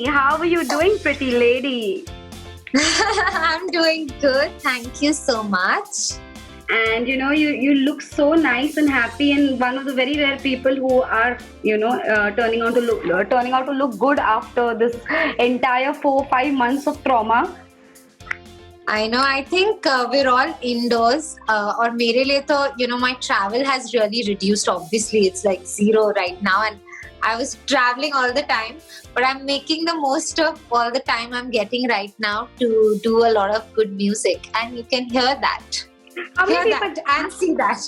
How are you doing, pretty lady? I'm doing good. Thank you so much. And you look so nice and happy, and one of the very rare people who are turning out to look good after this entire 4 5 months of trauma. I know. I think we're all indoors. Or mere liye to, my travel has really reduced. Obviously, it's like zero right now, and I was traveling all the time. But I'm making the most of all the time I'm getting right now to do a lot of good music, and you can hear that. How many Hear people that and see that.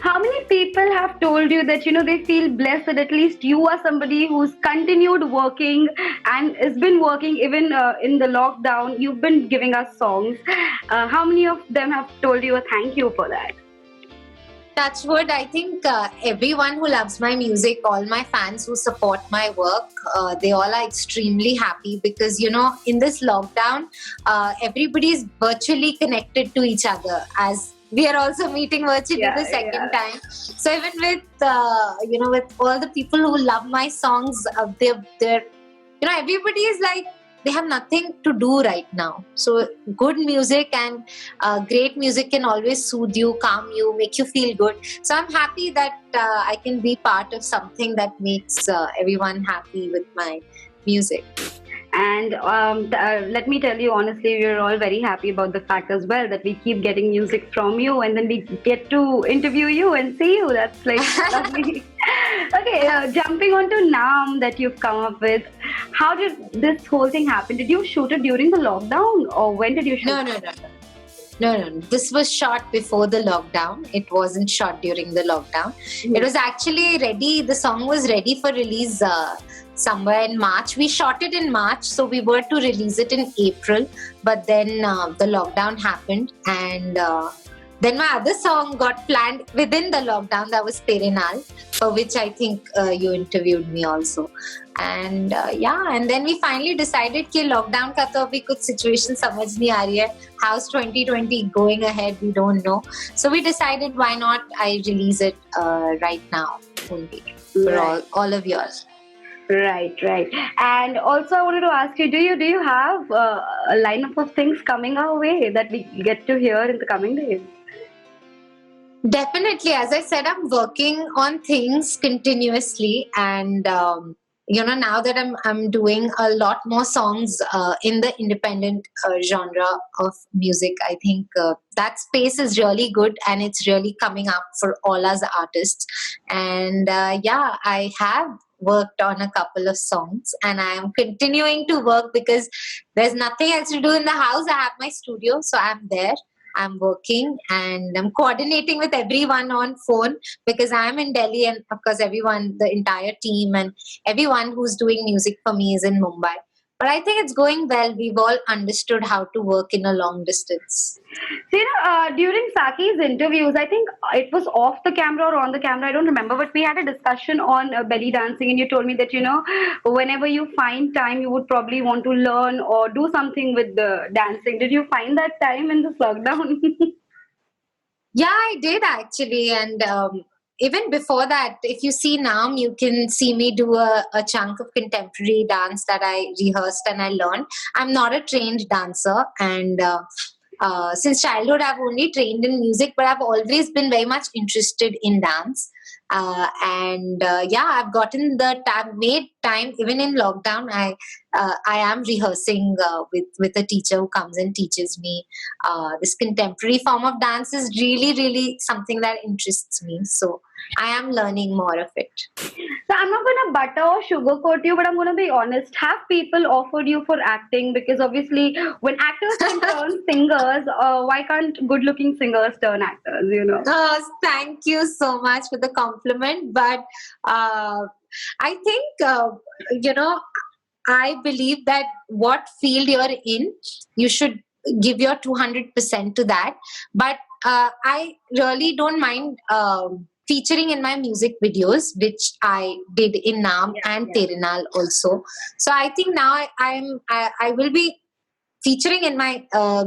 How many people have told you that they feel blessed that at least you are somebody who's continued working and has been working even in the lockdown? You've been giving us songs. How many of them have told you a thank you for that? Touch wood, I think everyone who loves my music, all my fans who support my work, they all are extremely happy because, in this lockdown, everybody is virtually connected to each other as we are also meeting virtually the second time. So even with, with all the people who love my songs, they're everybody is like, they have nothing to do right now. So good music and great music can always soothe you, calm you, make you feel good. So I'm happy that I can be part of something that makes everyone happy with my music. And let me tell you honestly, we're all very happy about the fact as well that we keep getting music from you, and then we get to interview you and see you. That's like lovely. Okay, jumping on to Naam that you've come up with. How did this whole thing happen? Did you shoot it during the lockdown, or when did you shoot it? No. This was shot before the lockdown. It wasn't shot during the lockdown. It was actually ready. The song was ready for release somewhere in March. We shot it in March, so we were to release it in April. But then the lockdown happened, and then my other song got planned within the lockdown. That was Terenal, for which I think you interviewed me also. And and then we finally decided कि lockdown का तो अभी कुछ situation समझ नहीं आ रही है. How's 2020 going ahead? We don't know. So we decided why not I release it right now only for all of yours. Right. And also I wanted to ask you, do you have a lineup of things coming our way that we get to hear in the coming days? Definitely. As I said, I'm working on things continuously, and now that I'm doing a lot more songs in the independent genre of music, I think that space is really good and it's really coming up for all us artists. And I have worked on a couple of songs, and I am continuing to work because there's nothing else to do in the house. I have my studio, so I'm there. I'm working and I'm coordinating with everyone on phone because I'm in Delhi, and of course everyone, the entire team and everyone who's doing music for me is in Mumbai. But I think it's going well. We've all understood how to work in a long distance. So, during Saki's interviews, I think it was off the camera or on the camera, I don't remember, but we had a discussion on belly dancing, and you told me that, whenever you find time, you would probably want to learn or do something with the dancing. Did you find that time in this lockdown? Yeah, I did actually. And even before that, if you see Naam, you can see me do a chunk of contemporary dance that I rehearsed and I learned. I'm not a trained dancer, and since childhood I've only trained in music, but I've always been very much interested in dance. I've gotten the time, made time even in lockdown. I am rehearsing with a teacher who comes and teaches me this contemporary form of dance is really something that interests me. So I am learning more of it. So I'm not going to butter or sugarcoat you, but I'm going to be honest. Have people offered you for acting? Because obviously, when actors can turn singers, why can't good-looking singers turn actors? Thank you so much for the compliment. But I think I believe that what field you're in, you should give your 200% to that. But I really don't mind featuring in my music videos, which I did in Naam and Terenal also. So I think now I will be featuring in my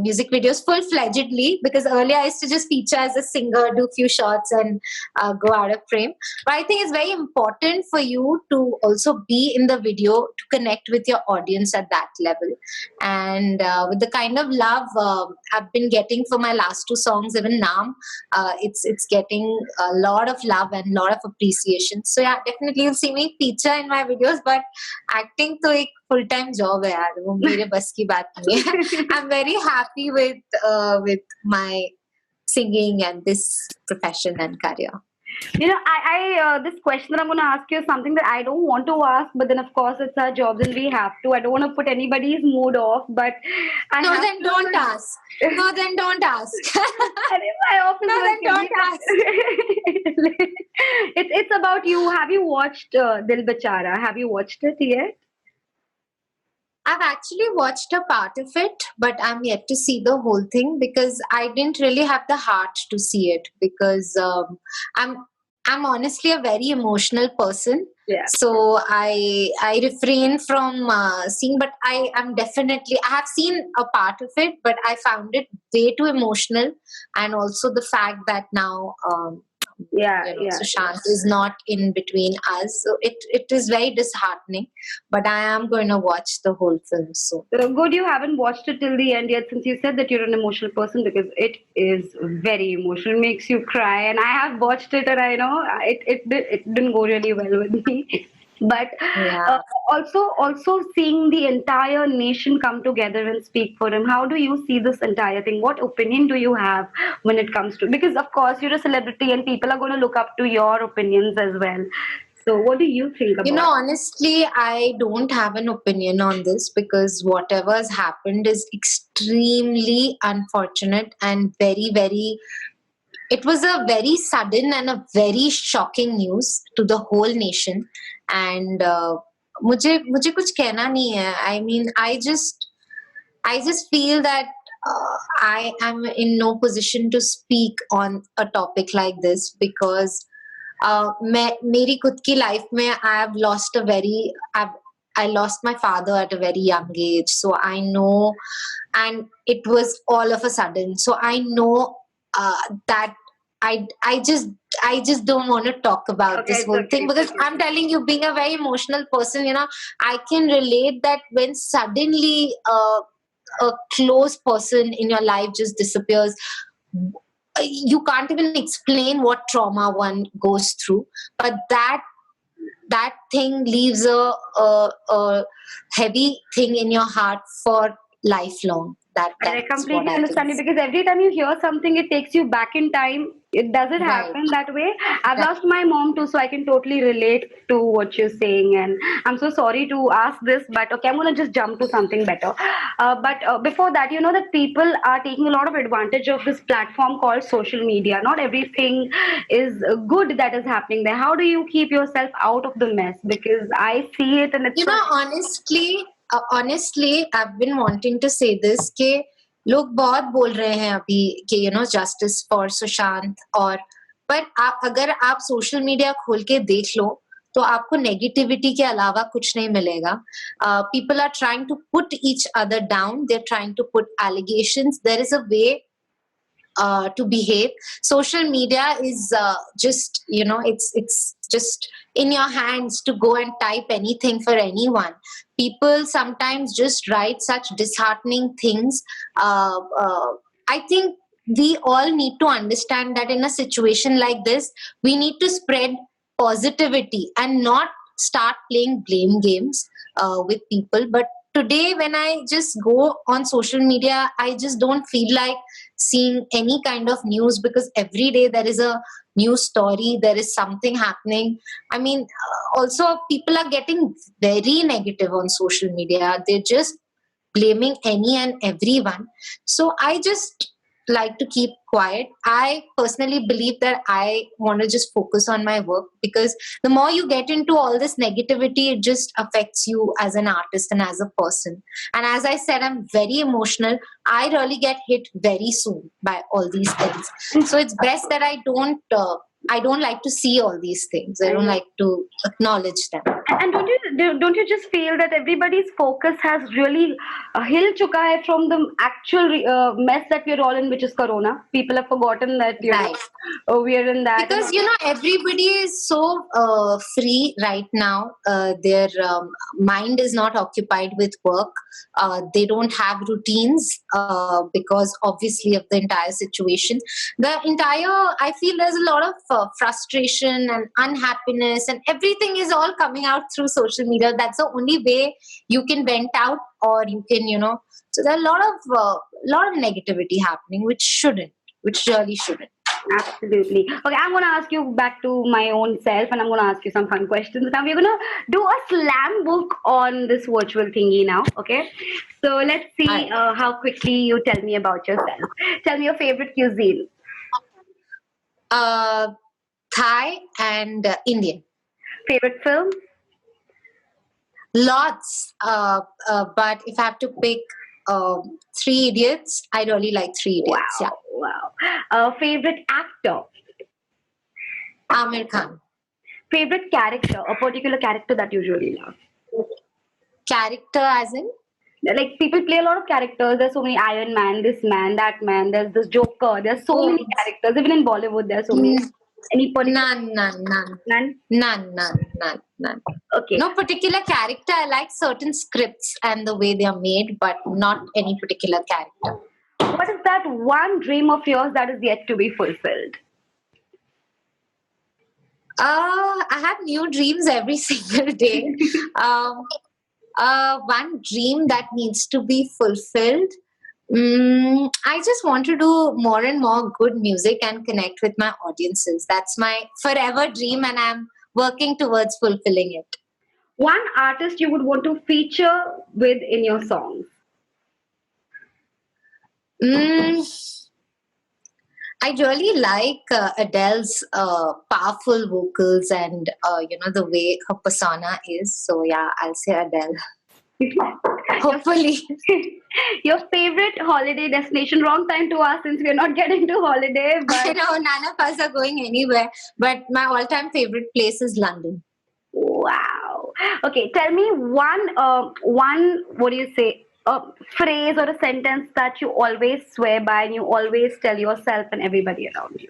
music videos full-fledgedly, because earlier I used to just feature as a singer, do few shots and go out of frame. But I think it's very important for you to also be in the video to connect with your audience at that level. And with the kind of love I've been getting for my last two songs, even Naam, it's getting a lot of love and lot of appreciation. So yeah, definitely you'll see me feature in my videos, but acting to एक full time job है यार, वो मेरे बस की बात नहीं है. I'm very happy with my singing and this profession and career. You know, this question that I'm going to ask you is something that I don't want to ask, but then of course it's our job and we have to. I don't want to put anybody's mood off, but No, then don't ask. No, then don't ask. I often No, then don't ask. It's about you. Have you watched Dil Bechara? Have you watched it yet? I've actually watched a part of it, but I'm yet to see the whole thing because I didn't really have the heart to see it, because I'm honestly a very emotional person. Yeah. So I refrain from seeing, but I have seen a part of it, but I found it way too emotional, and also the fact that now Sushant is not in between us, so it is very disheartening. But I am going to watch the whole film soon. Good, you haven't watched it till the end yet, since you said that you're an emotional person, because it is very emotional. It makes you cry, and I have watched it, and I know it didn't go really well with me. But also seeing the entire nation come together and speak for him. How do you see this entire thing? What opinion do you have when it comes to, because of course you're a celebrity and people are going to look up to your opinions as well. So what do you think about it? Honestly, I don't have an opinion on this, because whatever has happened is extremely unfortunate and very, very, it was a very sudden and a very shocking news to the whole nation. And मुझे कुछ कहना नहीं है. I mean, I just feel that I am in no position to speak on a topic like this, because मेरी खुद की life में I lost my father at a very young age, so I know, and it was all of a sudden. So I know that I just don't want to talk about this whole thing, because I'm telling you, being a very emotional person, I can relate that when suddenly a close person in your life just disappears, you can't even explain what trauma one goes through, but that thing leaves a heavy thing in your heart for lifelong. I completely understand you, because every time you hear something, it takes you back in time. It doesn't happen that way. I've lost my mom too, so I can totally relate to what you're saying. And I'm so sorry to ask this, but okay, I'm going to just jump to something better. But before that, that people are taking a lot of advantage of this platform called social media. Not everything is good that is happening there. How do you keep yourself out of the mess? Because I see it and it's honestly, I've been wanting to say this कि लोग बहुत बोल रहे हैं अभी कि justice for Sushant, और पर अगर आप सोशल मीडिया खोल के देख लो तो आपको नेगेटिविटी के अलावा कुछ नहीं मिलेगा. People are trying to put each other down. They're trying to put allegations. There is a way to behave. Social media is just it's just in your hands to go and type anything for anyone. People sometimes just write such disheartening things. I think we all need to understand that in a situation like this, we need to spread positivity and not start playing blame games with people. But today, when I just go on social media, I just don't feel like seeing any kind of news, because every day there is a news story, there is something happening. I mean, also people are getting very negative on social media. They're just blaming any and everyone. So I just like to keep quiet. I personally believe that I want to just focus on my work, because the more you get into all this negativity, it just affects you as an artist and as a person. And as I said, I'm very emotional. I really get hit very soon by all these things. So it's best that I don't like to see all these things. I don't like to acknowledge them. And don't you just feel that everybody's focus has really hill chuka hai from the actual mess that we're all in, which is Corona? People have forgotten that Right. we are in that. Because everybody is so free right now. Their mind is not occupied with work. They don't have routines because obviously of the entire situation. I feel there's a lot of frustration and unhappiness, and everything is all coming out through social media. That's the only way you can vent out, or you can so there are a lot of negativity happening, which really shouldn't. Absolutely. Okay, I'm going to ask you back to my own self, and I'm going to ask you some fun questions. Now, we're going to do a slam book on this virtual thingy now. Okay. So, let's see how quickly you tell me about yourself. Tell me your favorite cuisine. Thai and Indian. Favorite film? Lots. But if I have to pick Three Idiots, I really like Three Idiots. Wow. Favorite actor? Amir Khan. Favorite character? A particular character that you really love? Character as in? Like, people play a lot of characters. There's so many Iron Man, this man, that man. There's this Joker. There's so many characters. Even in Bollywood, there's so many. Any particular? None. Okay. No particular character. I like certain scripts and the way they are made, but not any particular character. What is that one dream of yours that is yet to be fulfilled? I have new dreams every single day. One dream that needs to be fulfilled. I just want to do more and more good music and connect with my audiences. That's my forever dream, and I'm working towards fulfilling it. One artist you would want to feature with in your songs? I really like Adele's powerful vocals and the way her persona is. So yeah, I'll say Adele. Hopefully. Your favorite holiday destination? Wrong time to ask since we're not getting to holiday. But I know none of us are going anywhere. But my all-time favorite place is London. Wow. Okay, tell me one what do you say? A phrase or a sentence that you always swear by and you always tell yourself and everybody around you.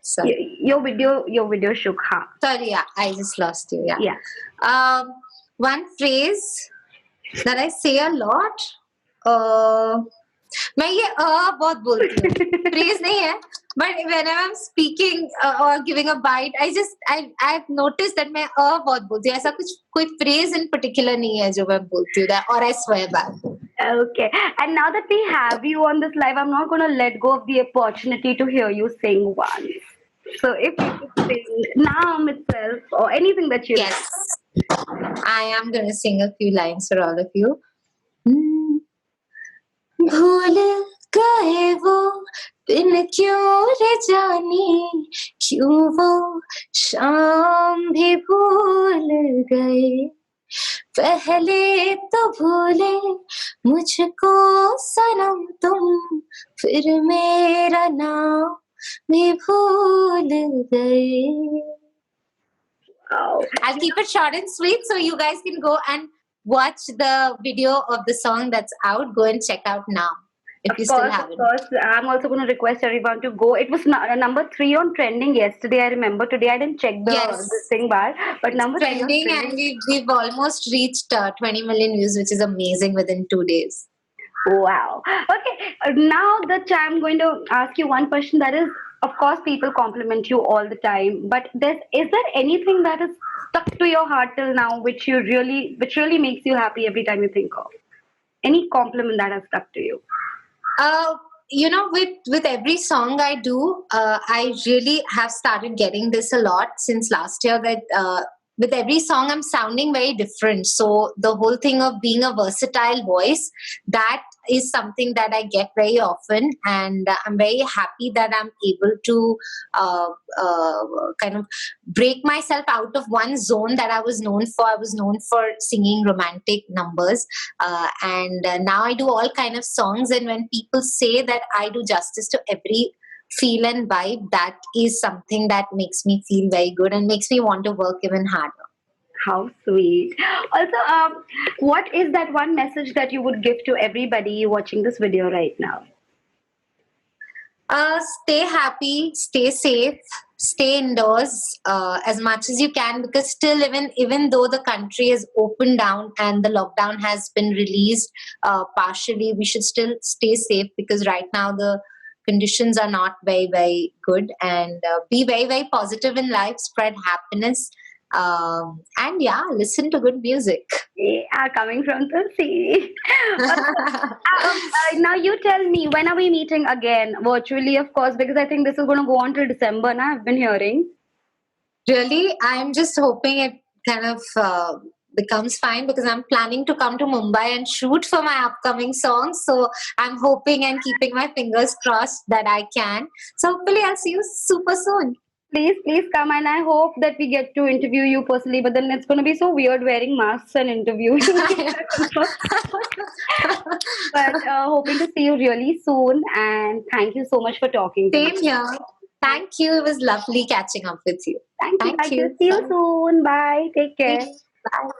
Sorry. Your video shook, huh? Sorry, yeah, I just lost you. Yeah. One phrase that I say a lot. मैं ये बहुत बोलती हूँ. Phrase नहीं है, but whenever I'm speaking or giving a bite, I've noticed that मैं बहुत बोलती हूँ. ऐसा कोई phrase in particular नहीं है जो मैं बोलती हूँ, or I swear by. Okay, and now that we have you on this live, I'm not going to let go of the opportunity to hear you sing once. So if you could sing Naam itself or anything that you Yes, I am going to sing a few lines for all of you. भूल गए वो दिन क्यों रे जाने क्यों वो शाम भी भूल गए पहले तो भूले मुझको सनम तुम फिर मेरा नाम भी भूल गए. I'll keep it short and sweet so you guys can go and watch the video of the song that's out. Go and check out now if you still haven't. Of course, I'm also going to request everyone to go. It was number 3 on trending yesterday. I remember today. I didn't check the thing bar, but number trending, 3 on trending, and we've almost reached 20 million views, which is amazing within 2 days. Wow. Okay, now that I'm going to ask you one question that is, of course, people compliment you all the time, but is there anything that is stuck to your heart till now which really makes you happy every time you think of? Any compliment that has stuck to you? With every song I do, I really have started getting this a lot since last year that with every song I'm sounding very different. So the whole thing of being a versatile voice, that is something that I get very often, and I'm very happy that I'm able to kind of break myself out of one zone that I was known for. I was known for singing romantic numbers, and now I do all kind of songs, and when people say that I do justice to every feel and vibe, that is something that makes me feel very good and makes me want to work even harder. How sweet. Also, what is that one message that you would give to everybody watching this video right now? Stay happy, stay safe, stay indoors as much as you can, because still, even though the country is opened down and the lockdown has been released partially, we should still stay safe, because right now the conditions are not very, very good. And be very, very positive in life, spread happiness, and yeah, listen to good music. They are coming from Tulsi. Now you tell me, when are we meeting again? Virtually, of course, because I think this is going to go on till December now, I've been hearing. Really, I'm just hoping it kind of becomes fine, because I'm planning to come to Mumbai and shoot for my upcoming song. So I'm hoping and keeping my fingers crossed that I can. So hopefully I'll see you super soon. Please, please come, and I hope that we get to interview you personally. But then it's going to be so weird wearing masks and interviewing. But hoping to see you really soon. And thank you so much for talking to me. Same here. Thank you. It was lovely catching up with you. Thank you. Thank you. See you soon. Bye. Take care. Bye.